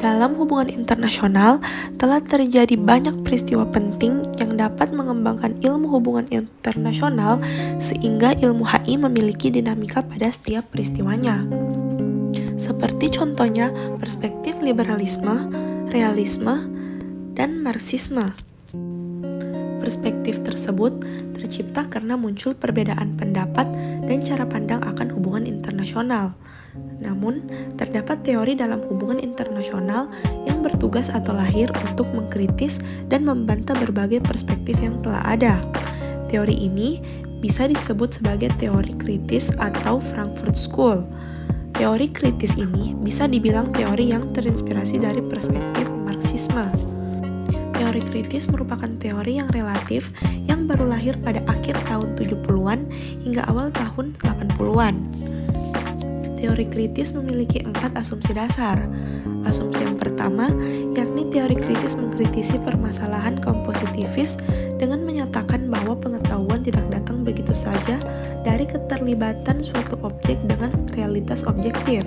Dalam hubungan internasional, telah terjadi banyak peristiwa penting yang dapat mengembangkan ilmu hubungan internasional sehingga ilmu HI memiliki dinamika pada setiap peristiwanya. Seperti contohnya perspektif liberalisme, realisme, dan marxisme. Perspektif tersebut tercipta karena muncul perbedaan pendapat dan cara pandang akan hubungan internasional. Namun, terdapat teori dalam hubungan internasional yang bertugas atau lahir untuk mengkritis dan membantah berbagai perspektif yang telah ada. Teori ini bisa disebut sebagai teori kritis atau Frankfurt School. Teori kritis ini bisa dibilang teori yang terinspirasi dari perspektif Marxisme. Teori kritis merupakan teori yang relatif yang baru lahir pada akhir tahun 70-an hingga awal tahun 80-an. Teori kritis memiliki 4 asumsi dasar. Asumsi yang pertama, yakni teori kritis mengkritisi permasalahan kaum positivis dengan menyatakan bahwa pengetahuan tidak datang begitu saja dari keterlibatan suatu objek dengan realitas objektif.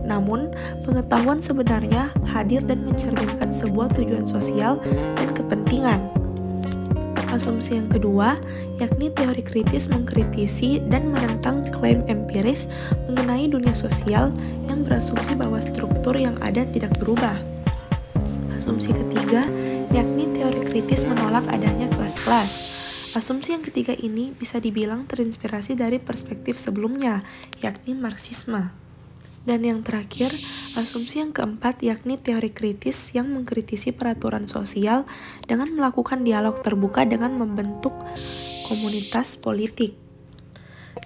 Namun, pengetahuan sebenarnya hadir dan mencerminkan sebuah tujuan sosial dan kepentingan. Asumsi yang kedua, yakni teori kritis mengkritisi dan menentang klaim empiris mengenai dunia sosial yang berasumsi bahwa struktur yang ada tidak berubah. Asumsi ketiga, yakni teori kritis menolak adanya kelas-kelas. Asumsi yang ketiga ini bisa dibilang terinspirasi dari perspektif sebelumnya, yakni Marxisme. Dan yang terakhir, asumsi yang keempat yakni teori kritis yang mengkritisi peraturan sosial dengan melakukan dialog terbuka dengan membentuk komunitas politik.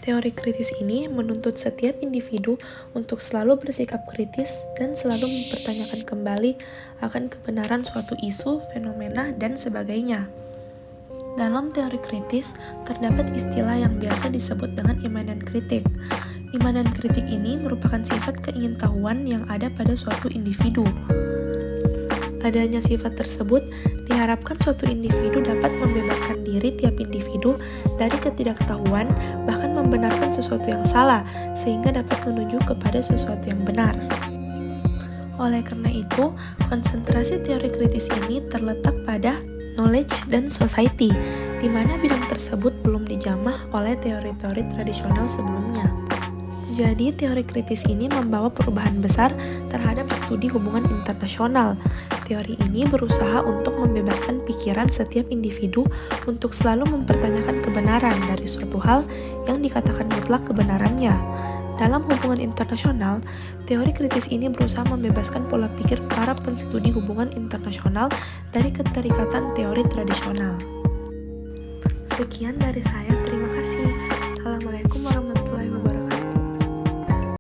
Teori kritis ini menuntut setiap individu untuk selalu bersikap kritis dan selalu mempertanyakan kembali akan kebenaran suatu isu, fenomena, dan sebagainya. Dalam teori kritis, terdapat istilah yang biasa disebut dengan imanen kritik. Imanen kritik ini merupakan sifat keingintahuan yang ada pada suatu individu. Adanya sifat tersebut diharapkan suatu individu dapat membebaskan diri tiap individu dari ketidaktahuan, bahkan membenarkan sesuatu yang salah, sehingga dapat menuju kepada sesuatu yang benar. Oleh karena itu, konsentrasi teori kritis ini terletak pada knowledge dan society, di mana bidang tersebut belum dijamah oleh teori-teori tradisional sebelumnya. Jadi, teori kritis ini membawa perubahan besar terhadap studi hubungan internasional. Teori ini berusaha untuk membebaskan pikiran setiap individu untuk selalu mempertanyakan kebenaran dari suatu hal yang dikatakan mutlak kebenarannya. Dalam hubungan internasional, teori kritis ini berusaha membebaskan pola pikir para penstudi hubungan internasional dari keterikatan teori tradisional. Sekian dari saya, terima kasih. Assalamualaikum warahmatullahi wabarakatuh.